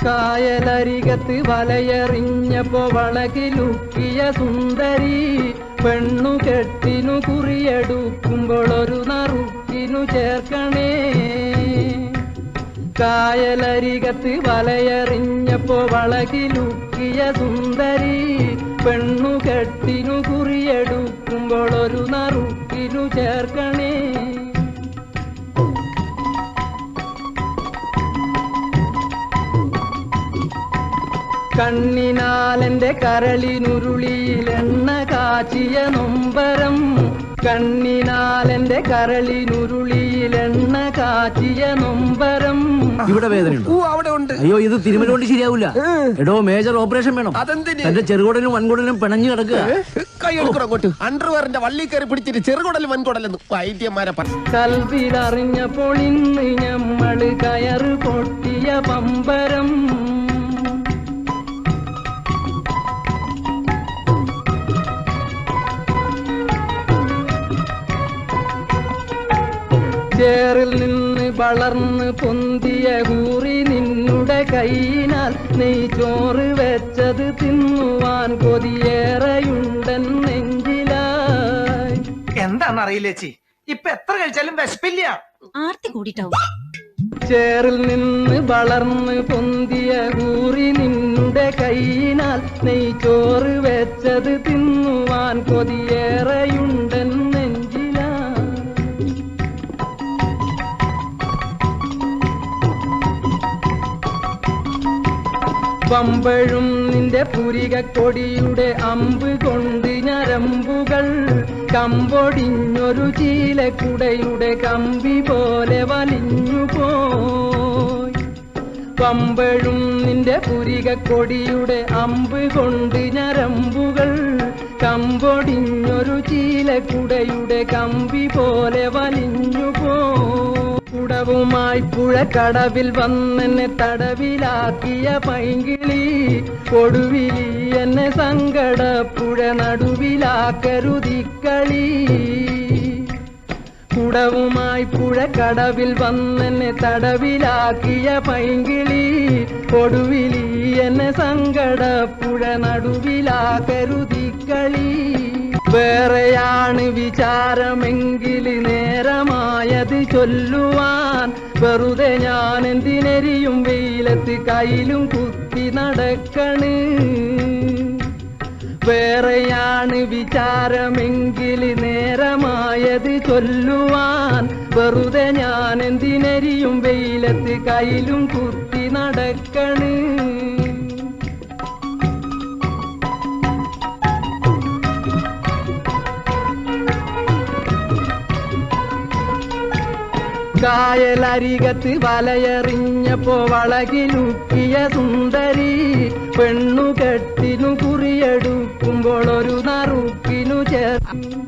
കായലരികത്ത് വലയെറിഞ്ഞപ്പോ വളകിലുക്കിയ സുന്ദരി പെണ്ണുകെട്ടിനു കുറിയെടുക്കുമ്പോൾ ഒരു നറുക്കിനു ചേർക്കണേ. കായലരികത്ത് വലയെറിഞ്ഞപ്പോ വളകിലുക്കിയ സുന്ദരി പെണ്ണുകെട്ടിനു കുറിയെടുക്കുമ്പോൾ ഒരു നറുക്കിനു ചേർക്കണേ. കണ്ണിനാലെന്റെ കരളിനുരുളിയിൽ എണ്ണ കാച്ചിയ നൊമ്പരം, കണ്ണിനാലെന്റെ കരളിനുരുളിയിൽ എണ്ണ കാച്ചിയ നൊമ്പരം. ഇവിടെ വേദനയുണ്ട്? അവിടെ ഉണ്ട്. അയ്യോ, ഇത് തിരുമല കൊണ്ട് ശരിയാവില്ല. എടോ, മേജർ ഓപ്പറേഷൻ വേണം. അതെന്തിന്? എന്റെ ചെറുകുടലും വൻകുടലും പിണഞ്ഞു കിടക്കുക. കൈ എടുക്കണം അങ്ങോട്ട്. അണ്ടർവെയറിന്റെ വള്ളി കയറി പിടിച്ചിട്ട് ചെറുകുടലും വൻകുടലെന്ന് വൈദ്യന്മാരെ കൽവിലറിഞ്ഞപ്പോൾ ഇന്ന് ഞമ്മള് കയറ് പൊട്ടിയ പമ്പരം. ചേറിൽ നിന്ന് വളർന്ന് പൊന്തിയ കൂറി നിന്നുടെ കൈയിനാൽ നെയ് ചോറ് വെച്ചത് തിന്നുവാൻ കൊതിയേറെയുണ്ടൻ നെഞ്ചിലായി. എന്താന്നറിയില്ലേച്ചി, ഇപ്പൊ എത്ര കഴിച്ചാലും വിശപ്പില്ല. ആർത്തി കൂടിട്ടാവും. ചേറിൽ നിന്ന് വളർന്ന് പൊന്തിയ കൂറി നിന്നുടെ കൈയിനാൽ നെയ് ചോറ് വെച്ചത് തിന്നുവാൻ കൊതിയേറെയുണ്ടൻ നെഞ്ചിലായി. പമ്പഴും നിന്റെ പുരികക്കൊടിയുടെ അമ്പ് കൊണ്ട് ഞരമ്പുകൾ കമ്പൊടിഞ്ഞൊരു ചീലക്കുടയുടെ കമ്പി പോലെ വലിഞ്ഞുപോയി. പമ്പഴും നിന്റെ പുരികക്കൊടിയുടെ അമ്പ് കൊണ്ട് ഞരമ്പുകൾ കമ്പൊടിഞ്ഞൊരു ചീലക്കുടയുടെ കമ്പി പോലെ വലിഞ്ഞുപോയി. കുടവുമായി പുഴക്കടവിൽ വന്നെന്നെ തടവിലാക്കിയ പൈങ്കിളി കൊടുവിലി എന്നെ സങ്കടപ്പുഴ നടുവിലാക്കരുതിക്കളി. കുടവുമായി പുഴക്കടവിൽ വന്നെന്നെ തടവിലാക്കിയ പൈങ്കിളി കൊടുവിലി എന്നെ സങ്കടപ്പുഴ നടുവിലാക്കരുതിക്കളി. വേറെയാണ് വിചാരമെങ്കിൽ നേരമായത് ചൊല്ലുവാൻ, വെറുതെ ഞാൻ എന്തിനെരിയും വെയിലത്ത് കയ്യിലും കുത്തി നടക്കണ്. വേറെയാണ് വിചാരമെങ്കിൽ നേരമായത് ചൊല്ലുവാൻ, വെറുതെ ഞാൻ എന്തിനെരിയും വെയിലത്ത് കയ്യിലും കുത്തി നടക്കണ്. കായലരികത്ത് വലയെറിഞ്ഞപ്പോ വളകിലുക്കിയ സുന്ദരി പെണ്ണുകെട്ടിനു കുറിയെടുക്കുമ്പോൾ ഒരു നറുക്കിനു ചേർക്കും.